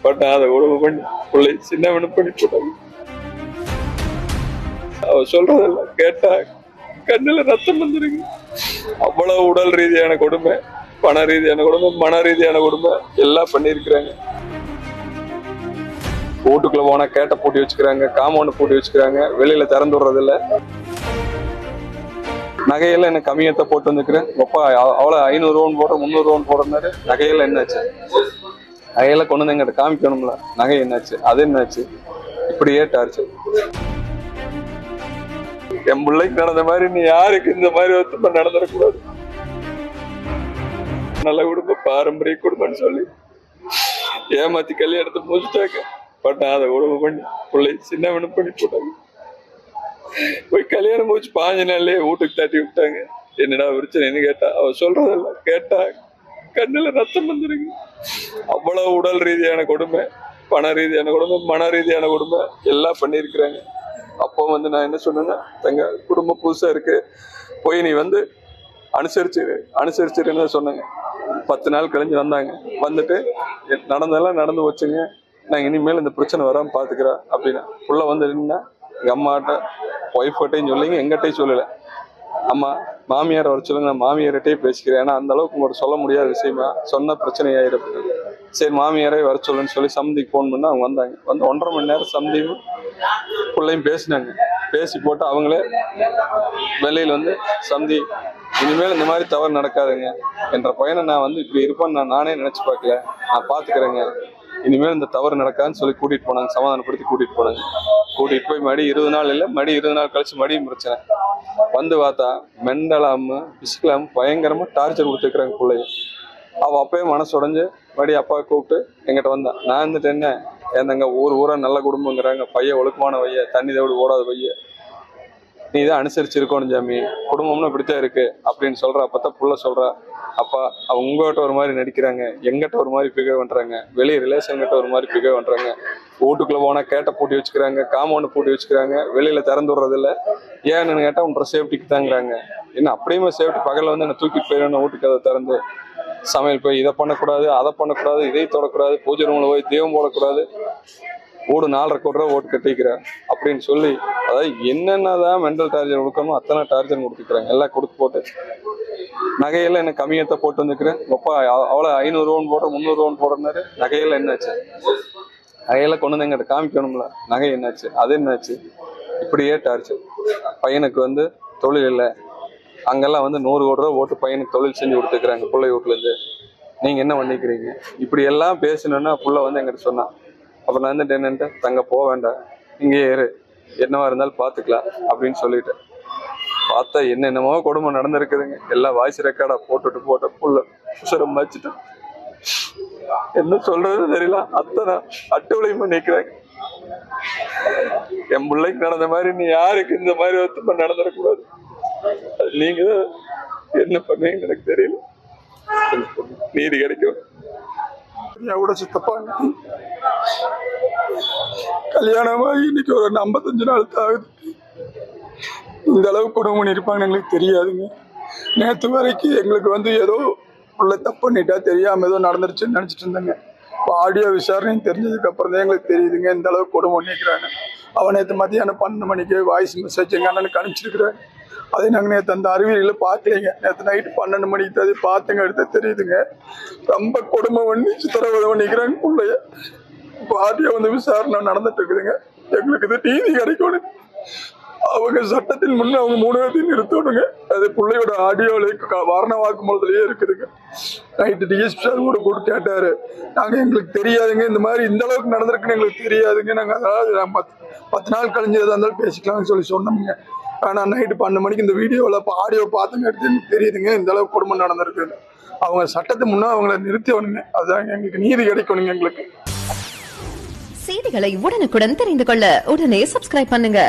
பட்டாத உறவு பண்ணி பிள்ளை சின்ன பண்ணி போட்டாங்க. அவ சொல்றதெல்லாம் கேட்டா கண்ணுல ரத்தம் வந்துருக்கு. அவ்வளவு உடல் ரீதியான கொடுமை, பண ரீதியான கொடுமை, மன ரீதியான கொடுமை எல்லாம் பண்ணிருக்கிறாங்க. வீட்டுக்குள்ள போனா கேட்ட பூட்டி வச்சுக்கிறாங்க, காம்பவுண்ட் பூட்டி வச்சுக்கிறாங்க, வெளியில திறந்து விடுறது இல்ல. நகையெல்லாம் என்ன கம்மியத்தை போட்டு வந்துக்கிறேன். அப்பா அவ்வளவு 500 ரூபான்னு போடுற 300 ரூபான்னு போடுறாரு. நகையெல்லாம் என்னாச்சு? நகையெல்லாம் கொண்டு வந்து எங்கிட்ட காமிக்கணும்ல. நகை என்னாச்சு? அது என்னாச்சு? இப்படியே டார்ச்சர். என் பிள்ளைக்கு நடந்த மாதிரி நீ யாருக்கு இந்த மாதிரி ஒத்துமை நடந்துடக்கூடாது. நல்ல குடும்பம், பாரம்பரிய குடும்பம்னு சொல்லி ஏமாத்தி கல்யாணத்தை முடிச்சுட்டாங்க. பட்டாத உறவு பண்ணி பிள்ளை சின்ன பண்ணி போட்டாங்க. போய் கல்யாணம் முடிச்சு 5 நாள்லயே வீட்டுக்கு தட்டி விட்டாங்க. என்னடா பிரச்சனைன்னு கேட்டா அவ சொல்றதெல்லாம் கேட்டா கண்ணுல ரத்தம் வந்துருக்கு. அவ்வளவு உடல் ரீதியான கொடுமை, பண ரீதியான கொடுமை, மன ரீதியான கொடுமை எல்லாம் பண்ணிருக்கிறாங்க. அப்போ நான் என்ன சொன்னேன்னா, தங்க குடும்பம் புதுசா இருக்கு, போய் நீ அனுசரிச்சிருன்னு சொன்னாங்க. 10 நாள் கழிஞ்சு வந்தாங்க. வந்துட்டு நடந்தெல்லாம் நடந்து வச்சுங்க, நாங்க இனிமேல் இந்த பிரச்சனை வராம பாத்துக்கிறோம் அப்படின்னா உள்ள வந்து நின்னா எங்க அம்மாட்ட ஒய்ஃப்கிட்டையும் சொல்லிங்க, எங்கிட்டையும் சொல்லல. அம்மா மாமியார் வர சொல்லுங்க, நான் மாமியார்கிட்டே பேசிக்கிறேன். ஏன்னா அந்த அளவுக்கு உங்களுக்கு சொல்ல முடியாத விஷயமா சொன்ன பிரச்சனை ஆயிரும். சரி மாமியாரே வர சொல்லுன்னு சொல்லி சந்திக்கு போன் பண்ணா அவங்க வந்தாங்க. வந்து 1.5 மணி நேரம் சந்தியும் பிள்ளையும் பேசினாங்க. பேசி போட்டு அவங்களே வெளியில வந்து சந்தி இனிமேல் இந்த மாதிரி தவறு நடக்காதுங்க, என்ற பையனை நான் இப்படி இருப்பேன்னு நானே நினைச்சு பார்க்கல, நான் பாத்துக்கிறேங்க, இனிமேல் இந்த தவறு நடக்காதுன்னு சொல்லி கூட்டிட்டு போனாங்க. சமாதானப்படுத்தி கூட்டிட்டு போனாங்க. கூட்டிட்டு போய் மடி 20 நாள் இல்லை, மடி 20 நாள் கழிச்சு மடியும் பிரச்சனை வந்து பார்த்தா மெண்டலாம பிசிக்கலாம பயங்கரமா டார்ச்சர் கொடுத்துருக்குறாங்க பிள்ளைய. அவ அப்பயே மனசு உடஞ்சு மடி அப்பா கூப்பிட்டு எங்கிட்ட வந்தான். நான் என்ன ஏந்தாங்க ஊரா நல்ல குடும்பங்கிறாங்க, பையன் ஒழுக்கமான வைய, தண்ணி தவிடு ஓடாத வைய, நீ தான் அனுசரிச்சிருக்கணும் ஜாமி, குடும்பம்னு இப்படித்தான் இருக்கு அப்படின்னு சொல்ற. அப்பதான் புள்ள சொல்றா, அப்பா அவங்க உங்ககிட்ட ஒரு மாதிரி நடிக்கிறாங்க, எங்கிட்ட ஒரு மாதிரி பிகேவ் பண்றாங்க, வெளியே ரிலேஷன் கிட்ட ஒரு மாதிரி பிகேவ் பண்றாங்க, வீட்டுக்குள்ள போனா கேட்ட பூட்டி வச்சுக்கிறாங்க, காம்பவுண்ட் பூட்டி வச்சுக்கிறாங்க, வெளியில திறந்து விடுறது இல்ல. ஏன்னு கேட்டா உன்ற சேஃப்டிக்கு தாங்கிறாங்க. என்ன அப்படியுமே சேஃப்டி, பகல்ல என்ன தூக்கிட்டு போயிடணும் வீட்டுக்கு அதை திறந்து, சமையல் போய் இதை பண்ணக்கூடாது, அதை பண்ணக்கூடாது, இதை தொடக்கூடாது, பூஜை ரூம்ல போய் தெய்வம் போடக்கூடாது, ஓடு 4.5 கோடி ரூபா ஓட்டு கட்டிக்கிறேன் அப்படின்னு சொல்லி, அதாவது என்னென்னதான் மென்டல் டார்ச்சர் கொடுக்கணுமோ அத்தனை டார்ச்சர் கொடுத்துக்கிறாங்க. எல்லாம் கொடுத்து போட்டு நகையெல்லாம் என்ன கம்மியத்தை போட்டு வந்துக்கிறேன். அப்பா அவ்வளோ 500 ரூபான்னு போடுற 300 ரூபான்னு போடுறாரு. நகையெல்லாம் என்னாச்சு? நகையெல்லாம் கொண்டு வந்து எங்கிட்ட காமிக்கணும்ல. நகை என்னாச்சு? அது என்னாச்சு? இப்படியே டார்ச்சர். பையனுக்கு தொழில் இல்லை, அங்கெல்லாம் 100 கோடி ரூபா ஓட்டு பையனுக்கு தொழில் செஞ்சு கொடுத்துக்கிறாங்க பிள்ளை வீட்டுல இருந்து. நீங்க என்ன பண்ணிக்கிறீங்க? இப்படி எல்லாம் பேசணும்னா புள்ள எங்கிட்ட சொன்னான். அப்ப நான் என்னன்ட்டு, தங்க போக வேண்டாம், இங்கே ஏறு, என்னவா இருந்தாலும் பாத்துக்கலாம் அப்படின்னு சொல்லிட்டு பார்த்தா என்னென்னமோ கொடுமை நடந்திருக்குதுங்க. எல்லாம் வாய்ஸ் ரெக்கார்டா போட்ட புள்ள உசரம் வச்சுட்டேன். என்ன சொல்றது தெரியல, அத்தனை அட்டுவளையுமா நிற்கிறாங்க. என் பிள்ளைக்கு நடந்த மாதிரி நீ யாருக்கு இந்த மாதிரி ஒத்துமை நடந்துடக்கூடாது. நீங்க என்ன பண்ணீங்கன்னு எனக்கு தெரியல. நீதி கிடைக்கும். கூட சித்தப்பாங்க கல்யாணமாகி இன்னைக்கு ஒரு 55 நாள் ஆகுது. இந்த அளவு குடும்பம் இருப்பாங்கன்னு எங்களுக்கு தெரியாதுங்க. நேற்று வரைக்கும் எங்களுக்கு ஏதோ உள்ள தப்பு பண்ணிட்டா தெரியாம ஏதோ நடந்துருச்சுன்னு நினைச்சிட்டு இருந்தாங்க. இப்போ ஆடியோ விசாரணை தெரிஞ்சதுக்கு அப்புறம் தான் எங்களுக்கு தெரியுதுங்க இந்த அளவு குடும்பம் பண்ணிக்கிறாங்க. அவன் நேற்று மத்தியானம் 12 மணிக்கு வாய்ஸ் மெசேஜ் எங்க அண்ணனுக்கு அனுப்பிச்சிருக்கிறாங்க. அதை நாங்கள் நேற்று அந்த அறிவியலில் பார்க்கலைங்க. நேற்று நைட்டு 12 மணிக்கு அது பார்த்துங்க, எடுத்து தெரியுதுங்க. ரொம்ப குடும்பம் பண்ணி சித்திரவதை பண்ணிக்கிறாங்க பிள்ளைய. இப்போ ஆடியோ விசாரணை நடந்துட்டு இருக்குதுங்க. எங்களுக்கு இது நீதி கிடைக்கணும். அவங்க சட்டத்தின் முன்னே அவங்க 3 பேர்த்தையும் நிறுத்தணுங்க. அது பிள்ளையோட ஆடியோல வாரண வாக்குமூலத்திலேயே இருக்குதுங்க. நைட்டு டிஎஸ்பி சார் கூட கேட்டாரு. எங்களுக்கு தெரியாதுங்க, இந்த மாதிரி இந்த அளவுக்கு நடந்திருக்குன்னு எங்களுக்கு தெரியாதுங்க. அதாவது 10 நாள் கழிஞ்சு எதா இருந்தாலும் பேசிக்கலாம்னு சொல்லி சொன்னோம்ங்க. ஆனால் நைட்டு 12 மணிக்கு இந்த வீடியோவில் ஆடியோ பார்த்துங்க எடுத்து எனக்கு தெரியுதுங்க இந்த அளவுக்கு குடும்பம் நடந்திருக்குன்னு. அவங்க சட்டத்துக்கு முன்னே அவங்கள நிறுத்திவனுங்க. அதுதான் எங்களுக்கு நீதி கிடைக்கணுங்க. எங்களுக்கு செய்திகளை உடனுக்குடன் தெரிந்து கொள்ள உடனே சப்ஸ்கிரைப் பண்ணுங்க.